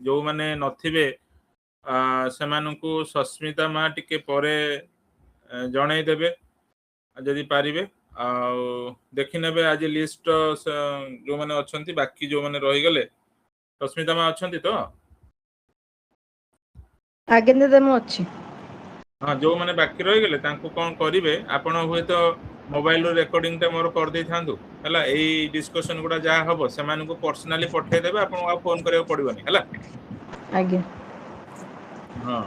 जो माने नथिबे सेमानंकु सस्मिता मा टिके परे जणै देबे जदि पारिबे आ देखि नेबे आज लिस्ट जो माने अछंती बाकी जो माने रहि गले सस्मिता मा अछंती तो आगे दादा मु अछि हाँ जो माने बाकी रहि गले तांको कोन करिवे आपण हुए तो मोबाइल रेकॉर्डिंग टा मोर कर दे थांदु हला एई डिस्कशन गुडा जा हबो सेमान को पर्सनली पठे देबे आपण आ फोन करियो पड़िबनी हला आगे हाँ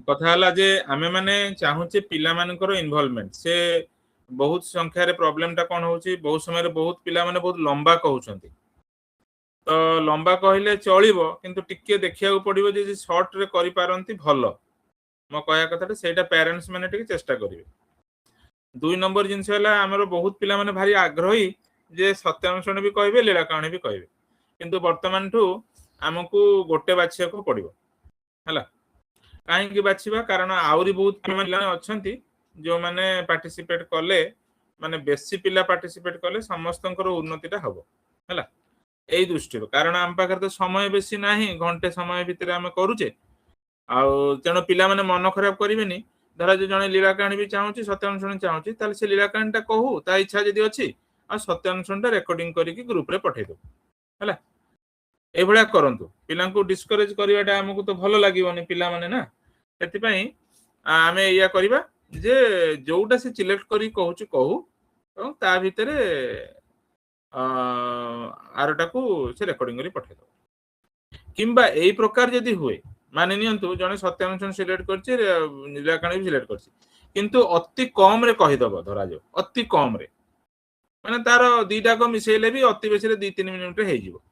कथा हला जे आमे माने चाहूचे पिला मानकर इन्वॉल्वमेंट से बहुत संख्या रे प्रॉब्लम टा कोन होची बहुत समय रे बहुत पिला माने बहुत लंबा कहउछंती तो लंबा कहले चलिबो किंतु टिके देखिया पड़िबो जे शॉर्ट रे करि पारंती भलो मो कहया कथाटे सेटा पेरेंट्स माने टिके चेष्टा करिवे दुई नंबर जिनस हला हमर बहुत पिला माने भारी आग्रही जे सत्यानुषण भी कहबे लीला कहानी भी कहबे किंतु वर्तमान ठू हमकु गोटे बाछिया को पड़िबो हला काहे कि बाछिबा कारण आउरी बहुत पिला अछंती जो माने पार्टिसिपेट कले माने बेसी पिला पार्टिसिपेट कले समस्तंकर उन्नतिटा हबो हला एई दृष्टि कारण हम पाखर तो समय बेसी नाही घंटे समय भितर हम करूचे आउ तेणु पिला माने मन खराब करिवेनी धरा जो जने लीला कहानी भी चाहूची सत्यानुषण चाहूची ताले से लीला कहानीटा कहू ता इच्छा जदि अछि आ सत्यानुषणटा रेकॉर्डिंग करिकि ग्रुप रे पठै दो हला ए भलिया करंतु पिला को डिस्करेज करिवाटा हमकु तो भलो लागिवनी पिला माने ना सेति पई आमे या करिबा जे जोउटा से सिलेक्ट करी कहूची कहू और ता भितरे आरटा को से रेकॉर्डिंग करी पठै दो किंबा एई प्रकार जदि हुए माने नियंतु जने सत्यानुषण सिलेक्ट करछि लीला कहानी भी सिलेक्ट करछि किंतु अति कम रे कहि दबो धरा जो अति कम रे माने तार दीटा को मिसेले भी अति बेसी रे 2-3 मिनिट रे हे जिवो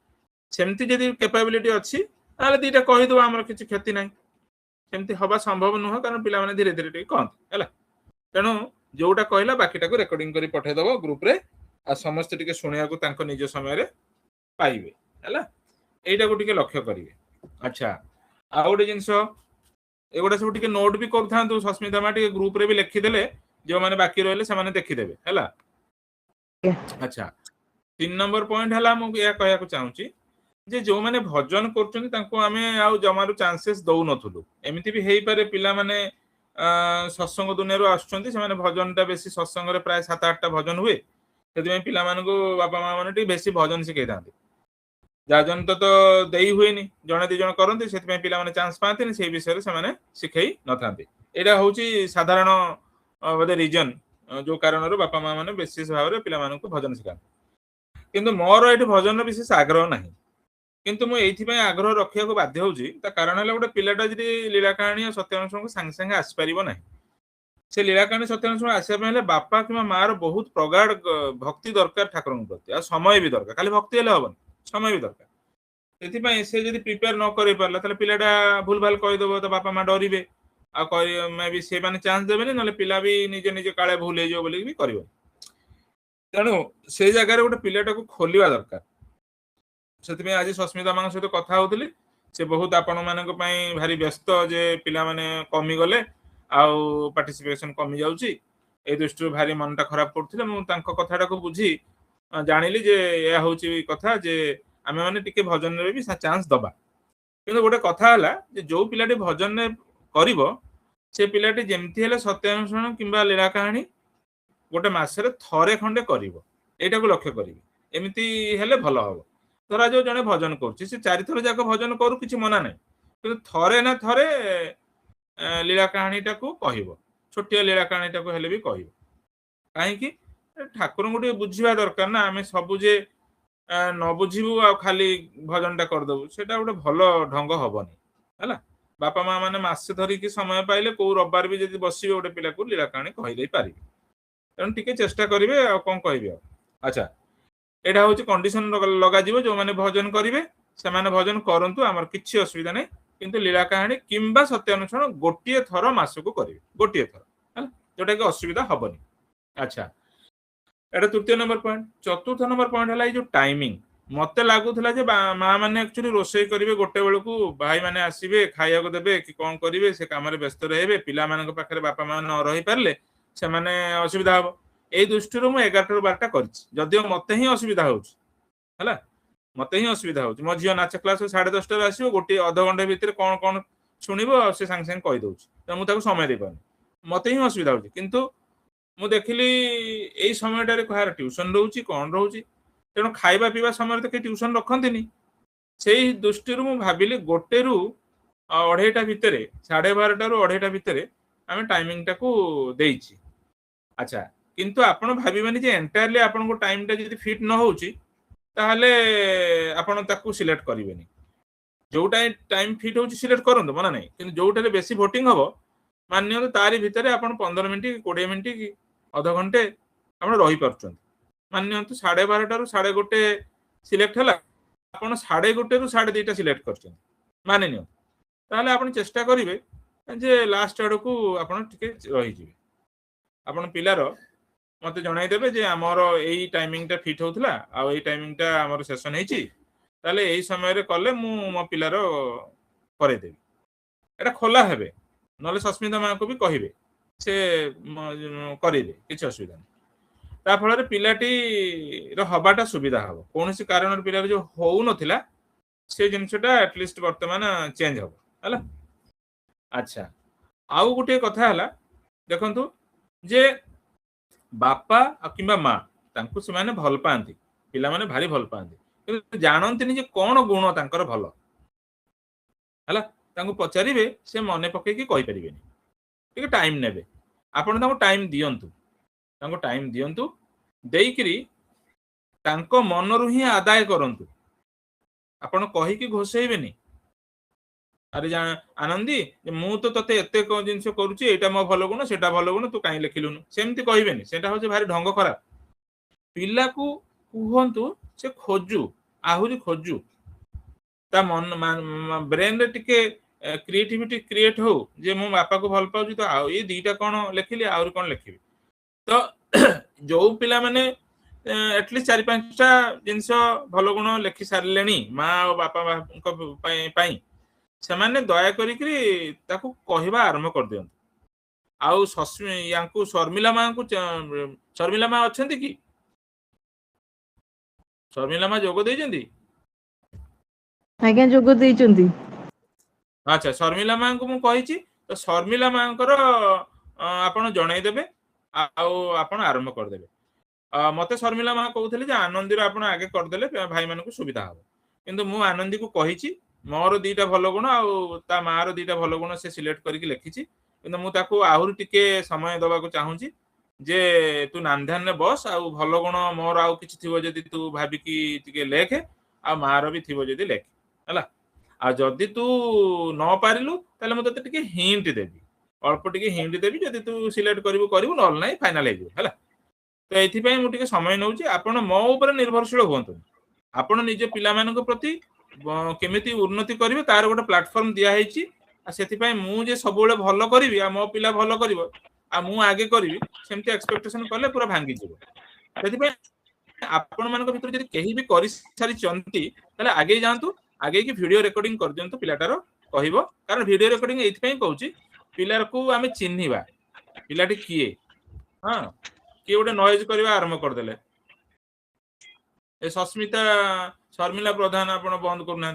सेमती जदि कैपेबिलिटी अछि ताले दीटा कहि दबो हमर किछि क्षति नै सेमती हबा संभव न हो कारण पिला माने धीरे धीरे टिक कहन हैला तेनु जोटा कहला बाकीटा को रेकॉर्डिंग करी पठे दबो ग्रुप रे आ समस्त टिके सुनिया को तांको निज समय रे पाइबे हैला एटा को टिके लक्ष्य करिवे अच्छा आ गोटे जिनस एगुड़ा सब टिके नोट भी कर थांतु सस्मिता मा टिके ग्रुप रे भी लिखि देले जो माने बाकी रहले से माने देखि देबे हैला अच्छा 3 नंबर पॉइंट हला मु या कहया को चाहूची जे जो माने भजन करचोनी तांको आमे आउ जमारू चांसेस दउ नथुलु एमिति भी हेई पारे पिला माने सत्संग दुनिया रो आछुचंती से माने भजन टा बेसी सत्संग रे प्राय 7-8 टा भजन हुए सेति पिला माने को बापा मां माने टी बेसी भजन सिखै थांती जाजन तो देई हुएनी जने दि जन करंती सेति पे पिला माने चांस पाथेनी से विषय रे से माने सिखै न थांती एटा होची साधारण बदे रीजन जो कारण रो बापा मां माने विशेष भाव रे पिला माने को भजन सिखा किंतु मोर एठी भजन रो विशेष आग्रह नाही किंतु मु एथि पे आग्रह रखिया को बाध्य होउची ता कारण हला गोटे पिलाटा जदि लीला कहानी सत्यानुषण को संग संग आस परिबो नाही से लीला कहानी सत्यानुषण आसे पहले बापा किमा मार बहुत प्रगाढ़ भक्ति दरकार ठाकुर प्रति आ समय भी दरकार खाली भक्ति हेले हबन समय भी दरकार सेति पई से जदि प्रिपेयर न करि परला तले पिलाटा भूल भाल कहि देबो त बापा मा डरिबे आ कहि मे भी से माने चांस देबेनी नले पिला भी निजे निजे काळे भूल हे जो बोली भी करिवो तेणु से जगह रे गोटे पिलाटा को खोलिवा दरकार सेति पई आज सस्मिता मान सहित कथा होतली से बहुत आपण मानक पई भारी व्यस्त जे पिला माने कमी गले आउ पार्टिसिपेशन कमी जाउची ए दृष्टि भारी मनटा खराब करथिले मु तांको कथाटा को बुझी जानिली जे या होची कथा जे आमे माने टिके भजन रे भी चांस दबा किंतु गोटे कथा हला जे जो पिलाटी भजन रे करिवो से पिलाटी जेमती हेले सत्यानुषण किंबा लीला कहानी गोटे मासरे थरे खंडे करिवो एटा को लक्ष्य करिवे एमिति हेले भलो हबो तोरा जो जने भजन करछि से चारि थर जाक भजन करू किछि मना नै किंतु थरे ना थरे लीला कहानीटा को कहिवो छोटिया लीला कहानीटा को हेले भी कहिवो काहे कि ठाकुर को बुझिबा दरकार ना आमे सब जे न बुझिबू आ खाली भजनटा कर दबु सेटा गोटे भलो ढंग हबनी हैला बापा मां माने मासे धरी कि समय पाइले को रविवार भी जदि बसिबे गोटे पिला को लीला कहानी कहि देई पारिबे तेणु टिके चेष्टा करिवे आ कोन कहिबे अच्छा एटा होची कंडीशन लगा जिवो जो माने भजन करिवे से माने भजन करंतु हमर किछि असुविधा नै किंतु लीला कहानी किंबा सत्यानुषण गोटिए थर मासको करिवे गोटिए थर हैला जोटा कि असुविधा हबनी अच्छा एटा तृतीय नंबर पॉइंट चतुर्थ नंबर पॉइंट हला जो टाइमिंग मते लागुथला जे मां माने एक्चुअली रोसई करिवे गोटे बेल को भाई माने आसीबे खाइया को देबे कि कोन करिवे से काम रे व्यस्त रहबे पिला मानक पाखरे बापा मां न रहि परले से माने असुविधा हबो ए दृष्टि रो मु 11 टा 12 टा करछि जदियो मते ही असुविधा होउछ हला मते ही असुविधा हो मो झील नाच क्लास 10:30 आसो गोटे अध घंटे भितर कौन कौन शुणव से सांगे सांगे कही दौर तो मुझे समय दे पानी मत ही असुविधा हो किंतु मु देखिली यही समय कहार ट्यूशन रोचे कौन रोचे तेणु खाଇବା पीवा समय तो कहीं ट्यूशन रखती से दृष्टि मु भाविली गोटे रु 2:30 भितर 12:30 रु 2:30 भितर आम टाइमिंग टाक देइछि अच्छा किंतु आपण भाविबानी जे एंटायरली आपण को टाइम टा जदी फिट न होउची ताहले आपण ताकू सिलेक्ट करिवेनी जोटा टाइम फिट होउची सिलेक्ट करंतु मना नहीं किंतु जोटारे बेसी वोटिंग हबो मान्य तारी भितर आपण 15 मिनिट 20 मिनिट की आधा घंटे आपण रही परछन मान्य 12:30 रु 1:30 सिलेक्ट हला आपण 1:30 रु 2:30 सिलेक्ट करछन माने नियो ताहले आपण चेष्टा करिवे जे लास्ट आडको आपण टिके रही जिवे आपण पिलार मते जणाई देबे जे हमर एई टाइमिंग टा फिट होतला आ एई टाइमिंग टा हमर सेशन हेची ताले एई समय रे कले मु मो पिलार करे देबी एटा खोला हेबे नले सस्मिता मा को भी कहिबे से करिबे किछ असुविधा नहीं ता फल रे पिलाटी रो हबाटा सुविधा हबो कोनोसी कारण पिलार जो होउ नथिला से जिनसटा एटलीस्ट वर्तमान चेंज हबो हला अच्छा आउ गुटे कथा हला देखंतु जे बापा किंबा माँ तांको से माने भल पाती पिला माने भारी भल पाती किंतु जानंतिनी जे कोन गुण तांकर भल हला तांको पचारिबे से मने पके की कहि परिबेनी ठीक टाइम नेबे आपण तांको टाइम दियंतु तांको टाइम दियंतु देइकरी तांको मनरु ही आदाय करंतु आपण कहि की घोषेइबेनी अरे आनंदी मु तो तते एते जिनस करूची एटा मो भलो गुण सेटा भलो गुण तू काई लिखिलुनु सेमती कहबेनी सेटा होचे भारी ढंग खराब पिला को कुहंतु से खोजु आहुरी खोजु ता मन ब्रेन रे टिके क्रिएटिविटी क्रिएट हो जे मो बापा को भल पाउची तो आ ये दीटा कोन लिखिली आहुरी कोन लिखिबी तो जो पिला माने एटलीस्ट 4-5टा जिनस भलो गुण लिखि सारलेनी माँ और बापा को पाई से माने दया करी ताकू कहवा आरंभ कर दियंतु आउ यांकु शर्मिला माँ को शर्मिला माँ अच्छी कि शर्मिला माँ जोग देइछंती आज्ञा जोग देइछंती अच्छा शर्मिला माँ को मु कहिछि तो शर्मिला माँ कर आपण जणाई देबे आउ आपण आरंभ कर देबे मते शर्मिला माँ कहउथले जे आनंदी रो आपण आगे कर देले भाई मानकु सुविधा हो किंतु मु आनंदी को कहिछि मोर दीटा भल गुण आ माँ दीटा भल गुण से सिलेक्ट करके लिखी कि मुझे आहरी टिके समय दबाक चाहूँगी जे तू नान्धान बस आ भल गुण मोर आउ कि थी तू भाविकी टिके लेखे आ मार भी थी जदि लेखे है आ जदि तू न पारिलु ताले मुझे टिके हिंट देवी अल्प टिके हिंट देवी जदि तू सिलेक्ट करू ना ना फाइनाल है तो ये मुझे समय नौ आपण मो उपर निर्भरशील हूँ आपण निज पिला प्रति केमिति उन्नति करिवे तार गोटे प्लेटफॉर्म दिया हेची से मुझे सब भल करी मो पिला भल कर मु आगे करी सेमती एक्सपेक्टेशन कले पूरा भांगी जीव आपण मान भीतर जदि केही भी कर सारी चंती ताले आगे जांतु आगे की वीडियो रिकॉर्डिंग कर दियंतु पिलाटार कहबो कारण वीडियो रिकॉर्डिंग एथि कहूची पिलार को आमे चिन्हिबा पिलाटी किए हां किए गोटे नॉइज करबा आरंभ कर देले ए सस्मिता शर्मिला प्रधान आपण बंद करना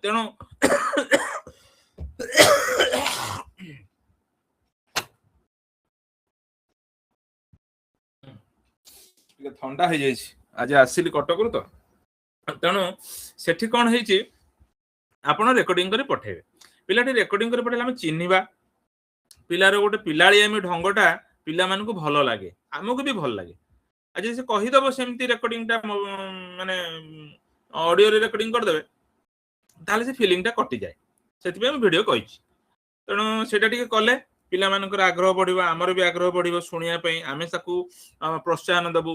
तेणु ठंडा हो जाए आज आसिली कटक तो तेणु सेठी कौन है आप रेकर्डिंग कर पठेबे पिलाटी रेकर्डिंग कर पठेले आम चिन्हिबा पिलार गोटे पिलाळियामी ढंगटा पिला मानकु भल लागे आमको भी भल लागे आज से कहीदेव सेमती रेकर्डिंग टा माने ऑडियो रे रेकर्डिंग कर देबे ताले से फीलिंग टा कटि जाए सेति पे वीडियो कहि तेणु सेटा टिके कले पिला मानकर आग्रह बढ़िबा हमर भी आग्रह बढ़िबो सुनिया पई आमे साकू प्रोत्साहन दबु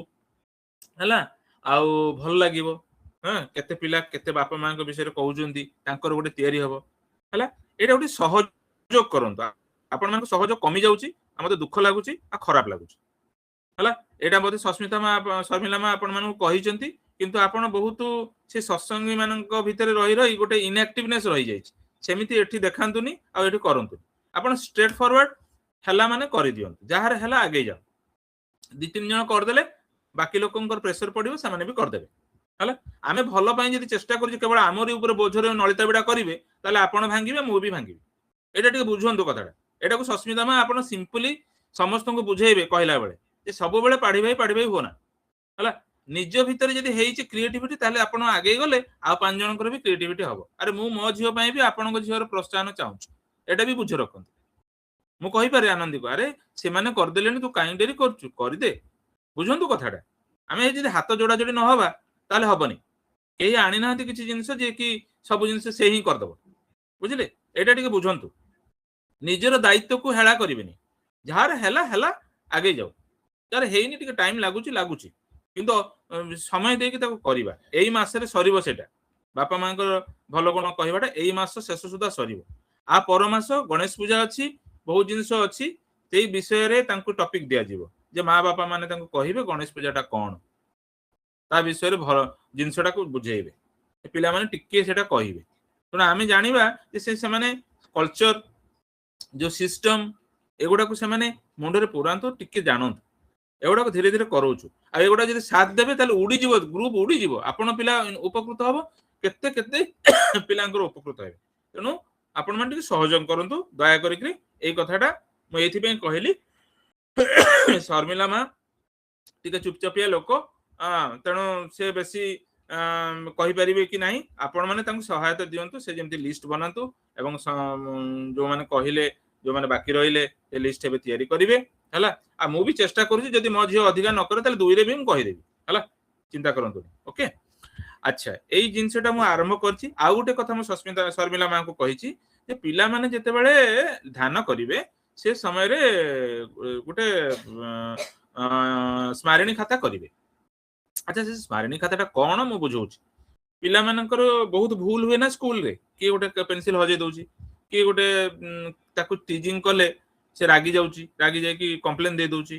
हला आउ भल लागिबो हां केते पिला केते बापा मां को विषय रे कहउजंती तांकर गोटे तयारी हबो हला एटा गोटे सहयोग करंता आपण मान सहयोग कमी जाउची हमते दुख लागुची आ खराब लागुची हला एटा बोधे सस्मिता माँ शर्मिला माँ आपण मानू कहिचंती किंतु आपण बहुत से सत्संगी मानक भितर रही रही गोटे इनएक्टिवनेस रही जाय सेमिति एठी देखांतुनी आ एठी करंतु आपण स्ट्रेट फॉरवर्ड हला माने करि दियंतु जहार हला आगे जाओ 2-3 जण कर देले बाकी लोकंकर प्रेशर पड़िबो से माने भी कर देबे ହେଲା ଆମେ ଭଲ ପାଇଁ ଯଦି ଚେଷ୍ଟା କରୁଛୁ କେବଳ ଆମରି ଉପରେ ବୋଝରେ ନଳିତା ବିଡ଼ା କରିବେ ତାହେଲେ ଆପଣ ଭାଙ୍ଗିବେ ମୁଁ ବି ଭାଙ୍ଗିବି। ଏଇଟା ଟିକେ ବୁଝନ୍ତୁ କଥାଟା। ଏଟାକୁ ସସ୍ମିତା ମା ଆପଣ ସିମ୍ପଲି ସମସ୍ତଙ୍କୁ ବୁଝେଇବେ କହିଲା ବେଳେ ଯେ ସବୁବେଳେ ପାଢୀ ଭାଇ ହୁଅ ନା ହେଲା। ନିଜ ଭିତରେ ଯଦି ହେଇଛି କ୍ରିଏଟିଭିଟି ତାହେଲେ ଆପଣ ଆଗେଇ ଗଲେ ଆଉ 5 ଜଣଙ୍କର ବି କ୍ରିଏଟିଭିଟି ହବ। ଆରେ ମୁଁ ମୋ ଝିଅ ପାଇଁ ବି ଆପଣଙ୍କ ଝିଅର ପ୍ରୋତ୍ସାହନ ଚାହୁଁଛି, ଏଇଟା ବି ବୁଝି ରଖନ୍ତୁ। ମୁଁ କହିପାରେ ଆନନ୍ଦୀକୁ ଆରେ ସେମାନେ କରିଦେଲେଣି ତୁ କାହିଁ ଡେରି କରୁଛୁ କରିଦେ। ବୁଝନ୍ତୁ କଥାଟା। ଆମେ ଯଦି ହାତ ଯୋଡା ଯୋଡି ନ ହବା ତାହେଲେ ହବନି। କେହି ଆଣିନାହାନ୍ତି କିଛି ଜିନିଷ ଯିଏ କି ସବୁ ଜିନିଷ ସେ ହିଁ କରିଦବ। ବୁଝିଲେ ଏଇଟା ଟିକେ ବୁଝନ୍ତୁ। ନିଜର ଦାୟିତ୍ୱକୁ ହେଳା କରିବେନି। ଯାହାର ହେଲା ହେଲା ଆଗେଇ ଯାଉ, ଯାହାର ହେଇନି ଟିକେ ଟାଇମ ଲାଗୁଛି କିନ୍ତୁ ସମୟ ଦେଇକି ତାକୁ କରିବା। ଏଇ ମାସରେ ସରିବ ସେଇଟା। ବାପା ମାଙ୍କର ଭଲ ଗୁଣ କହିବାଟା ଏଇ ମାସ ଶେଷ ସୁଦ୍ଧା ସରିବ। ଆ ପର ମାସ ଗଣେଶ ପୂଜା ଅଛି, ବହୁତ ଜିନିଷ ଅଛି। ସେଇ ବିଷୟରେ ତାଙ୍କୁ ଟପିକ ଦିଆଯିବ ଯେ ମା ବାପା ମାନେ ତାଙ୍କୁ କହିବେ ଗଣେଶ ପୂଜାଟା କଣ, ତା ବିଷୟରେ ଭଲ ଜିନିଷଟାକୁ ବୁଝେଇବେ। ପିଲାମାନେ ଟିକେ ସେଟା କହିବେ। ତେଣୁ ଆମେ ଜାଣିବା ଯେ ସେମାନେ କଲଚର ଯୋଉ ସିଷ୍ଟମ ଏଗୁଡାକୁ ସେମାନେ ମୁଣ୍ଡରେ ପୁରାନ୍ତୁ, ଟିକେ ଜାଣନ୍ତୁ। ଏଗୁଡାକୁ ଧୀରେ ଧୀରେ କରଉଛୁ। ଆଉ ଏଗୁଡା ଯଦି ସାଥ ଦେବେ ତାହେଲେ ଉଡିଯିବ, ଗ୍ରୁପ ଉଡିଯିବ। ଆପଣ ପିଲା ଉପକୃତ ହବ, କେତେ କେତେ ପିଲାଙ୍କର ଉପକୃତ ହେବେ। ତେଣୁ ଆପଣ ମାନେ ଟିକେ ସହଯୋଗ କରନ୍ତୁ ଦୟା କରିକି। ଏଇ କଥାଟା ମୁଁ ଏଇଥିପାଇଁ କହିଲି। ଶର୍ମିଲା ମା ଟିକେ ଚୁପଚାପିଆ ଲୋକ, ତେଣୁ ସେ ବେଶୀ କହିପାରିବେ କି ନାହିଁ। ଆପଣ ମାନେ ତାଙ୍କୁ ସହାୟତା ଦିଅନ୍ତୁ, ସେ ଯେମିତି ଲିଷ୍ଟ ବନାନ୍ତୁ ଏବଂ ଯୋଉମାନେ କହିଲେ ଯୋଉମାନେ ବାକି ରହିଲେ ଏ ଲିଷ୍ଟ ଏବେ ତିଆରି କରିବେ ହେଲା। ଆଉ ମୁଁ ବି ଚେଷ୍ଟା କରୁଛି ଯଦି ମୋ ଝିଅ ଅଧିକା ନ କରେ ତାହେଲେ 2ରେ ବି ମୁଁ କହିଦେବି ହେଲା, ଚିନ୍ତା କରନ୍ତୁ। ଓକେ ଆଚ୍ଛା, ଏଇ ଜିନିଷଟା ମୁଁ ଆରମ୍ଭ କରିଛି। ଆଉ ଗୋଟେ କଥା ମୁଁ ଶର୍ମିଲା ମାଙ୍କୁ କହିଛି ଯେ ପିଲାମାନେ ଯେତେବେଳେ ଧ୍ୟାନ କରିବେ ସେ ସମୟରେ ଗୋଟେ ସ୍ମାରିଣୀ ଖାତା କରିବେ। ଆଚ୍ଛା ସେ ସ୍ମାରିଣୀ ଖାତାଟା କଣ ମୁଁ ବୁଝଉଛି। ପିଲାମାନଙ୍କର ବହୁତ ଭୁଲ ହୁଏ ନା ସ୍କୁଲରେ। କିଏ ଗୋଟେ ପେନସିଲ ହଜେଇ ଦଉଛି, କିଏ ଗୋଟେ ତାକୁ ଟିଜିଂ କଲେ ସେ ରାଗି ଯାଉଛି, ରାଗି ଯାଇକି କମ୍ପ୍ଲେନ ଦେଇ ଦଉଛି।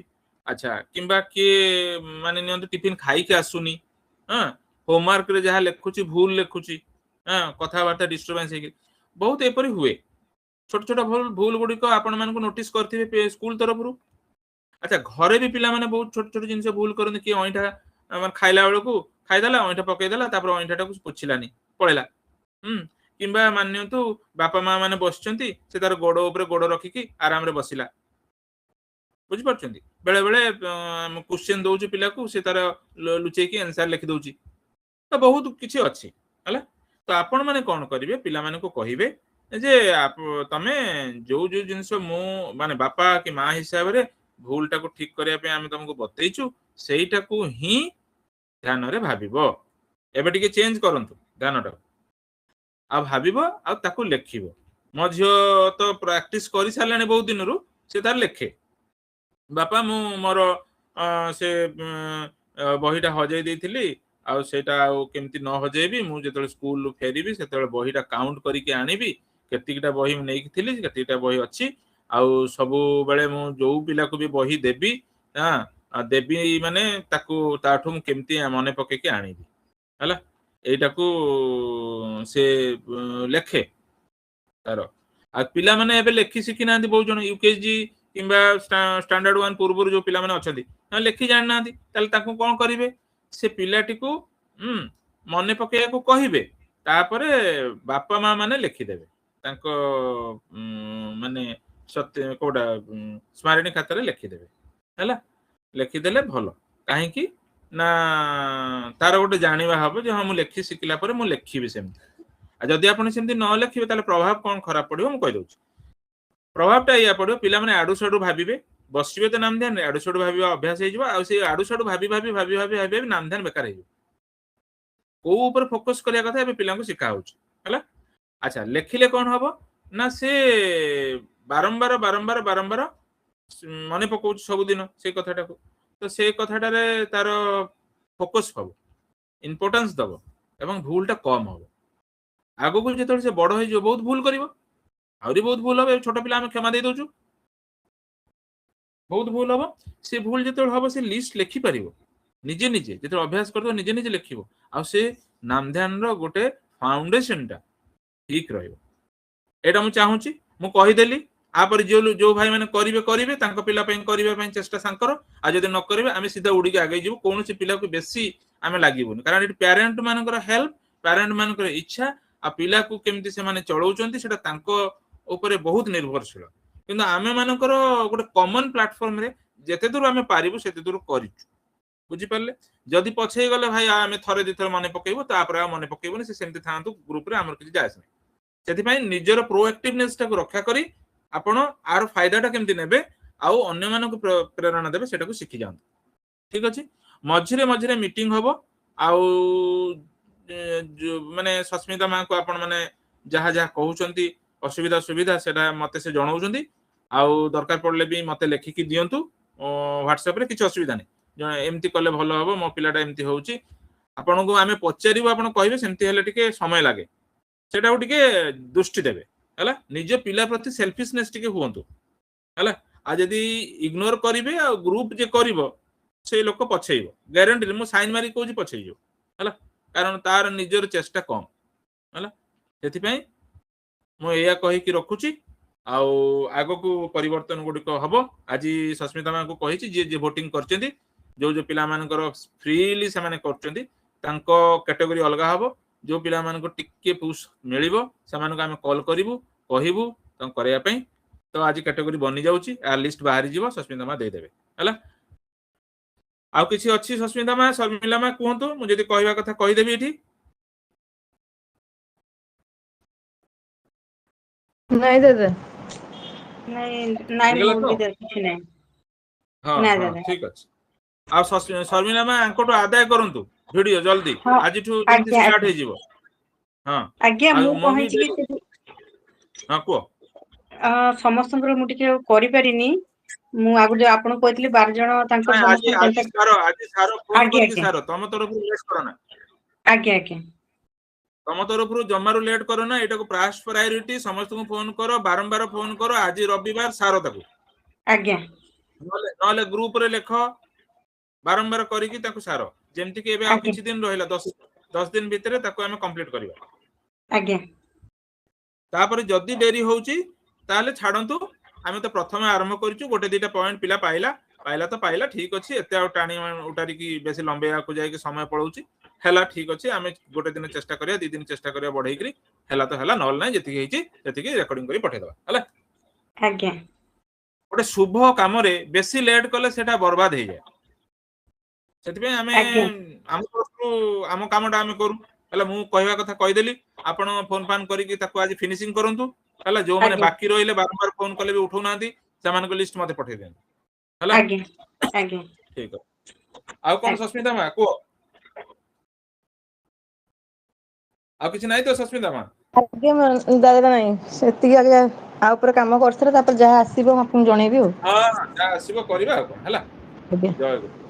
ଆଚ୍ଛା କିମ୍ବା କିଏ ମାନେ ନିଅନ୍ତୁ ଟିଫିନ ଖାଇକି ଆସୁନି, ହଁ ହୋମୱାର୍କରେ ଯାହା ଲେଖୁଛି ଭୁଲ ଲେଖୁଛି, ହଁ କଥାବାର୍ତ୍ତା ଡିଷ୍ଟର୍ବାନ୍ସ ହେଇକି ବହୁତ ଏପରି ହୁଏ। ଛୋଟ ଛୋଟ ଭୁଲ ଗୁଡିକ ଆପଣ ମାନଙ୍କୁ ନୋଟିସ କରିଥିବେ ସ୍କୁଲ ତରଫରୁ। ଆଚ୍ଛା ଘରେ ବି ପିଲାମାନେ ବହୁତ ଛୋଟ ଛୋଟ ଜିନିଷ ଭୁଲ କରନ୍ତି। କିଏ ଅଇଁଠା ମାନେ ଖାଇଲା ବେଳକୁ ଖାଇଦେଲା, ଅଇଁଠା ପକେଇଦେଲା, ତାପରେ ଅଇଁଠାଟାକୁ ପୋଛିଲାନି ପଳେଇଲା। କିମ୍ବା ମାନିନିଅନ୍ତୁ ବାପା ମା ମାନେ ବସିଛନ୍ତି, ସେ ତାର ଗୋଡ ଉପରେ ଗୋଡ ରଖିକି ଆରାମରେ ବସିଲା। ବୁଝିପାରୁଛନ୍ତି, ବେଳେ ବେଳେ କ୍ୱେଶ୍ଚିନ୍ ଦଉଛି ପିଲାକୁ, ସେ ତାର ଲୁଚେଇକି ଆନ୍ସର ଲେଖି ଦଉଛି। ତ ବହୁତ କିଛି ଅଛି ହେଲା। ତ ଆପଣ ମାନେ କଣ କରିବେ, ପିଲାମାନଙ୍କୁ କହିବେ ଯେ ତମେ ଯୋଉ ଯୋଉ ଜିନିଷ ମୁଁ ମାନେ ବାପା କି ମା ହିସାବରେ ଭୁଲଟାକୁ ଠିକ କରିବା ପାଇଁ ଆମେ ତମକୁ ବତେଇଛୁ ସେଇଟାକୁ ହିଁ ଧ୍ୟାନରେ ଭାବିବ। ଏବେ ଟିକେ ଚେଞ୍ଜ କରନ୍ତୁ ଧ୍ୟାନଟାକୁ, ଆଉ ଭାବିବ ଆଉ ତାକୁ ଲେଖିବ। ମୋ ଝିଅ ତ ପ୍ରାକ୍ଟିସ କରିସାରିଲାଣି ବହୁତ ଦିନରୁ, ସେ ତାର ଲେଖେ ବାପା ମୁଁ ମୋର ସେ ବହିଟା ହଜେଇ ଦେଇଥିଲି, ଆଉ ସେଇଟା ଆଉ କେମିତି ନ ହଜେଇବି, ମୁଁ ଯେତେବେଳେ ସ୍କୁଲରୁ ଫେରିବି ସେତେବେଳେ ବହିଟା କାଉଣ୍ଟ କରିକି ଆଣିବି, କେତିକିଟା ବହି ମୁଁ ନେଇକି ଥିଲି, କେତିକିଟା ବହି ଅଛି। ଆଉ ସବୁବେଳେ ମୁଁ ଯୋଉ ପିଲାକୁ ବି ବହି ଦେବି ଦେବି ମାନେ ତାକୁ ତାଠୁ ମୁଁ କେମିତି ମନେ ପକେଇକି ଆଣିବି ହେଲା। ଏଇଟାକୁ ସେ ଲେଖେ ତାର। ଆଉ ପିଲାମାନେ ଏବେ ଲେଖି ଶିଖି ନାହାନ୍ତି, ବହୁତ ଜଣ ୟୁକେଜି କିମ୍ବା ଷ୍ଟାଣ୍ଡାର୍ଡ 1 ପୂର୍ବରୁ ଯୋଉ ପିଲାମାନେ ଅଛନ୍ତି ଲେଖି ଜାଣିନାହାନ୍ତି। ତାହେଲେ ତାଙ୍କୁ କଣ କରିବେ, ସେ ପିଲାଟିକୁ ମନେ ପକେଇବାକୁ କହିବେ, ତାପରେ ବାପା ମା ମାନେ ଲେଖିଦେବେ ତାଙ୍କ ମାନେ ସତ୍ୟ କୋଉଟା ସ୍ମାରଣୀ ଖାତାରେ ଲେଖିଦେବେ ହେଲା। ଲେଖିଦେଲେ ଭଲ, କାହିଁକି ନା ତାର ଗୋଟେ ଜାଣିବା ହବ ଯେ ହଁ ମୁଁ ଲେଖି ଶିଖିଲା ପରେ ମୁଁ ଲେଖିବି ସେମିତି। ଆଉ ଯଦି ଆପଣ ସେମିତି ନ ଲେଖିବେ ତାହେଲେ ପ୍ରଭାବ କଣ ଖରାପ ପଡିବ ମୁଁ କହିଦଉଛି। ପ୍ରଭାବଟା ଏଇଆ ପଡିବ, ପିଲାମାନେ ଆଡୁ ସାଡୁ ଭାବିବେ, ବସିବେ ତ ନାମ ଧ୍ୟାନ, ଆଡୁ ସାଡୁ ଭାବିବା ଅଭ୍ୟାସ ହେଇଯିବ। ଆଉ ସେଇ ଆଡୁ ସାଡୁ ଭାବି ଭାବି ଭାବି ଭାବି ଭାବି ନାମ ଧ୍ୟାନ ବେକାର ହେଇଯିବ। କୋଉ ଉପରେ ଫୋକସ କରିବା କଥା ଏବେ ପିଲାଙ୍କୁ ଶିଖା ହଉଛି ହେଲା। ଆଚ୍ଛା ଲେଖିଲେ କଣ ହବ ନା ସେ ବାରମ୍ବାର ବାରମ୍ବାର ବାରମ୍ବାର ମନେ ପକଉଛି ସବୁଦିନ ସେଇ କଥାଟାକୁ। ତ ସେଇ କଥାଟାରେ ତାର ଫୋକସ ହବ, ଇମ୍ପୋର୍ଟାନ୍ସ ଦବ ଏବଂ ଭୁଲଟା କମ ହବ। ଆଗକୁ ଯେତେବେଳେ ସେ ବଡ ହେଇଯିବ ବହୁତ ଭୁଲ କରିବ, ଆହୁରି ବହୁତ ଭୁଲ ହବ। ଛୋଟ ପିଲା ଆମେ କ୍ଷମା ଦେଇ ଦଉଛୁ, ବହୁତ ଭୁଲ ହବ। ସେ ଭୁଲ ଯେତେବେଳେ ହବ ସେ ଲିଷ୍ଟ ଲେଖିପାରିବ ନିଜେ ନିଜେ, ଯେତେବେଳେ ଅଭ୍ୟାସ କରିବ ନିଜେ ନିଜେ ଲେଖିବ। ଆଉ ସେ ନାମ ଧ୍ୟାନର ଗୋଟେ ଫାଉଣ୍ଡେସନଟା ଠିକ ରହିବ। ଏଇଟା ମୁଁ ଚାହୁଁଛି, ମୁଁ କହିଦେଲି। आपर जो भाई मैंने करेंगे तांको पिला पे करिबा पे चेष्टा सांकर आ जदि न करिवे आमे सीधा उड़ी के आगे जीव कोन से पिला को बेसी आमे लागिबोनी कारण इट पेरेंट मानकर हेल्प पेरेंट मानकर इच्छा आ पिला को केमती से माने चलाउचंती सेटा तांको ऊपर बहुत निर्भरशील किंतु आमे मानकर गोटे कॉमन प्लेटफॉर्म रे जेते दूर आमे पारिबु सेते दूर करिचु बुझी पारले जदि पछे गले भाई आमे थरे दिथर मने पकेइबो तापर आ मने पकेइबोनी से सेमती थांतु ग्रुप रे हमर किछि जायस नै सेति पई निजर प्रोएक्टिवनेस टा को रक्षा करी आपण आर फायदा टा केमती नेबे आउ अन्य मानक प्रेरणा देबे सेटा को सिखि जांत ठीक अछि मझिरे मझिरे मीटिंग हबो आउ माने सस्मिता मां को आपण माने जहा जहा कहउचंती असुविधा सुविधा सेटा मते से जणाउचंती आउ दरकार पड़ले भी मते लेखि कि दियंतु व्हाट्सएप रे किछ असुविधा नै एमती कले भलो हबो मो पिलाटा एमती होउची आपण को आमे पचारिबो आपण कहबे सेमती हेले टिके समय लागे सेटा टिके दृष्टि देबे हला निज पिला प्रति सेल्फिशनेस टिके हुवंतु हला आ जदी इग्नोर करिवे आ ग्रुप जे करिवो से लोक पछेइबो गारंटी मु साइन मारी कहूची पछेइयो हला कारण तार निजर चेष्टा कम हला सेति पई मु एया कहि कि रखुची आउ आगो को परिवर्तन गुडिक हबो आज सस्मिता मा को कहिची जे जे वोटिंग करचेंती जो पिला मानकर फ्रीली से माने करचेंती तांको कैटेगरी अलगा हबो जो पिला मान को टिके पुश मिलिबो से मानको हम कॉल करिवु कहिवु त करया पई तो आज कैटेगरी बनि जाउची आ लिस्ट बाहरी जीवो सस्मिता मा दे देबे हला आ किछि अछि सस्मिता मा शर्मिला मा कहंतु मु जदी कहबा कथा कहि देबी एठी नहीं दादा नहीं मु भी देखि नहीं हां ना हां दादा ठीक अछि आ शर्मिला मा अंकोटो आदाय करंतु वीडियो जल्दी हाँ, आज ठू जल्दी आज्ञा स्टार्ट हे जीवो हां आज्ञा मु कहि छी कि हां को समस्तंकर मु टिके करि परिनी मु आगु जो आपण कहतली 12 जण तांकर आज समस्त आज कांटेक्ट सारो फोन आज्ञा करके आज्ञा सारो तम तरफ लेट करो ना आज्ञा आज्ञा तम तरफ जमारू लेट करो ना एटा को प्राइस प्रायोरिटी समस्त को फोन करो बारंबार फोन करो आज रविवार सारो तको आज्ञा नले ग्रुप रे लेखो बारंबार करी कि ताको सारो जेमति कि एबे आ आज्ञा किछि दिन रहिला 10 दिन भितरे ताको हम कंप्लीट करबा आज्ञा तापर जदी देरी होउची ताले छाडंतु हमें तो प्रथम आरंभ करिछु गोटे दिटा पॉइंट पिला पाइला तो पाइला ठीक अछि एते आ टाणी उटारी की बेसी लंबेया को जाय कि समय पळौची हैला ठीक अछि हमें गोटे दिन चेष्टा करिया दी दिन चेष्टा करिया बढ़ई करी हैला तो हैला नॉल नै जति हेची जति रेकॉर्डिंग करी पठे दबा हला आज्ञा गोटे शुभ काम रे बेसी लेट कले सेटा बर्बाद हे जाय सेति पे हमें हम हम कामटा हमें करू हला मु कहवा कथा कहि देली आपण फोन फान करी कि ताको आज फिनिशिंग करंतु हला जो माने बाकी रहिले बारंबार फोन कले भी उठौ नांती समान को लिस्ट मते पठे देन हला आज्ञा आज्ञा ठीक है आ कोन सस्मिता मा को आ किछ नाही तो सस्मिता मा आगे दादा नहीं सेति आगे आ ऊपर काम करथरा तापर जहा आसीबो हम आपन जणेबी हो हां जा आसीबो करबा हला आज्ञा जय गुरु